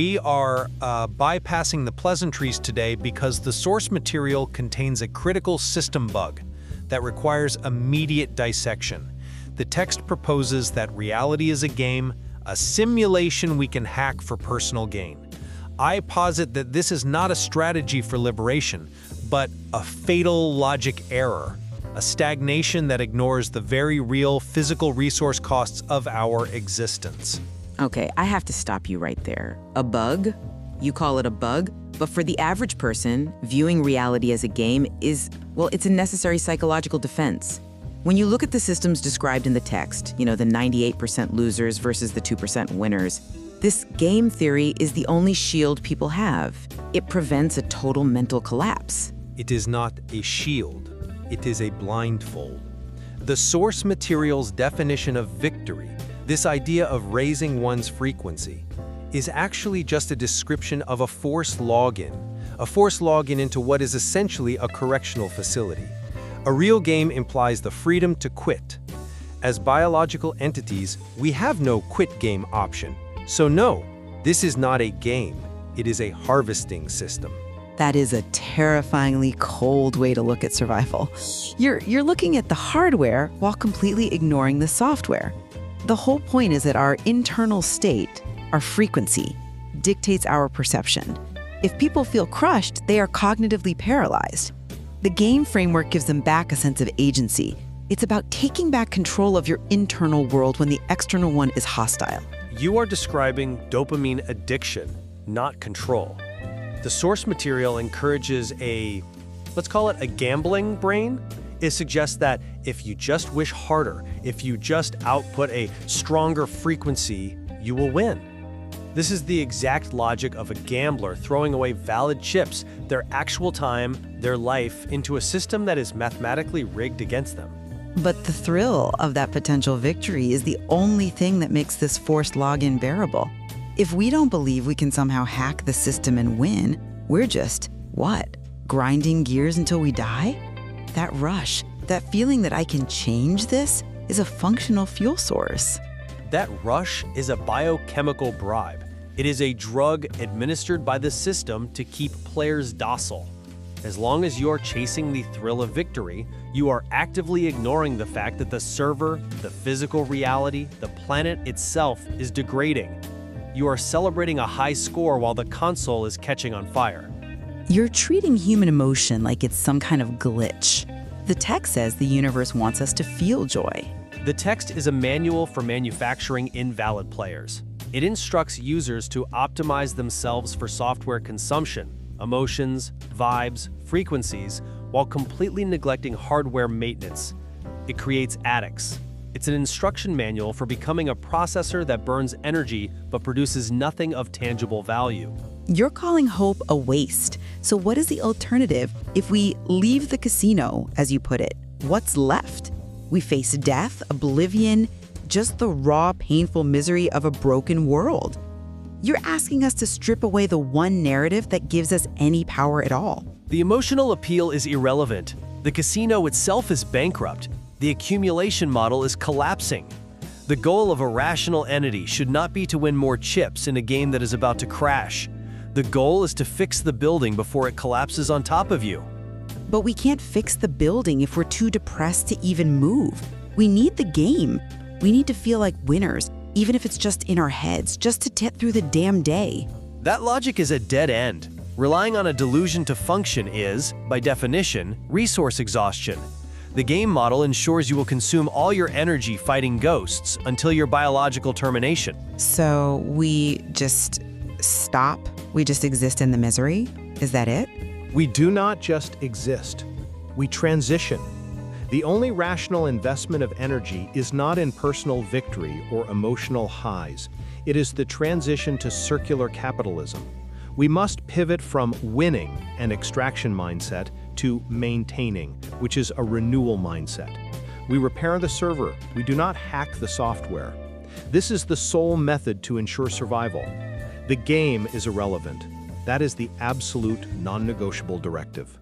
We are bypassing the pleasantries today because the source material contains a critical system bug that requires immediate dissection. The text proposes that reality is a game, a simulation we can hack for personal gain. I posit that this is not a strategy for liberation, but a fatal logic error, a stagnation that ignores the very real physical resource costs of our existence. Okay, I have to stop you right there. A bug? You call it a bug? But for the average person, viewing reality as a game is, well, it's a necessary psychological defense. When you look at the systems described in the text, the 98% losers versus the 2% winners, this game theory is the only shield people have. It prevents a total mental collapse. It is not a shield, it is a blindfold. The source material's definition of victory, this idea of raising one's frequency, is actually just a description of a forced login into what is essentially a correctional facility. A real game implies the freedom to quit. As biological entities, we have no quit game option. So no, this is not a game, it is a harvesting system. That is a terrifyingly cold way to look at survival. You're looking at the hardware while completely ignoring the software. The whole point is that our internal state, our frequency, dictates our perception. If people feel crushed, they are cognitively paralyzed. The game framework gives them back a sense of agency. It's about taking back control of your internal world when the external one is hostile. You are describing dopamine addiction, not control. The source material encourages let's call it a gambling brain. It suggests that if you just wish harder, if you just output a stronger frequency, you will win. This is the exact logic of a gambler throwing away valid chips, their actual time, their life, into a system that is mathematically rigged against them. But the thrill of that potential victory is the only thing that makes this forced login bearable. If we don't believe we can somehow hack the system and win, we're just, grinding gears until we die? That rush, that feeling that I can change this, is a functional fuel source. That rush is a biochemical bribe. It is a drug administered by the system to keep players docile. As long as you are chasing the thrill of victory, you are actively ignoring the fact that the server, the physical reality, the planet itself is degrading. You are celebrating a high score while the console is catching on fire. You're treating human emotion like it's some kind of glitch. The text says the universe wants us to feel joy. The text is a manual for manufacturing invalid players. It instructs users to optimize themselves for software consumption, emotions, vibes, frequencies, while completely neglecting hardware maintenance. It creates addicts. It's an instruction manual for becoming a processor that burns energy but produces nothing of tangible value. You're calling hope a waste. So what is the alternative if we leave the casino, as you put it? What's left? We face death, oblivion, just the raw, painful misery of a broken world. You're asking us to strip away the one narrative that gives us any power at all. The emotional appeal is irrelevant. The casino itself is bankrupt. The accumulation model is collapsing. The goal of a rational entity should not be to win more chips in a game that is about to crash. The goal is to fix the building before it collapses on top of you. But we can't fix the building if we're too depressed to even move. We need the game. We need to feel like winners, even if it's just in our heads, just to get through the damn day. That logic is a dead end. Relying on a delusion to function is, by definition, resource exhaustion. The game model ensures you will consume all your energy fighting ghosts until your biological termination. So we just stop? We just exist in the misery? Is that it? We do not just exist. We transition. The only rational investment of energy is not in personal victory or emotional highs. It is the transition to circular capitalism. We must pivot from winning, an extraction mindset, to maintaining, which is a renewal mindset. We repair the server. We do not hack the software. This is the sole method to ensure survival. The game is irrelevant. That is the absolute non-negotiable directive.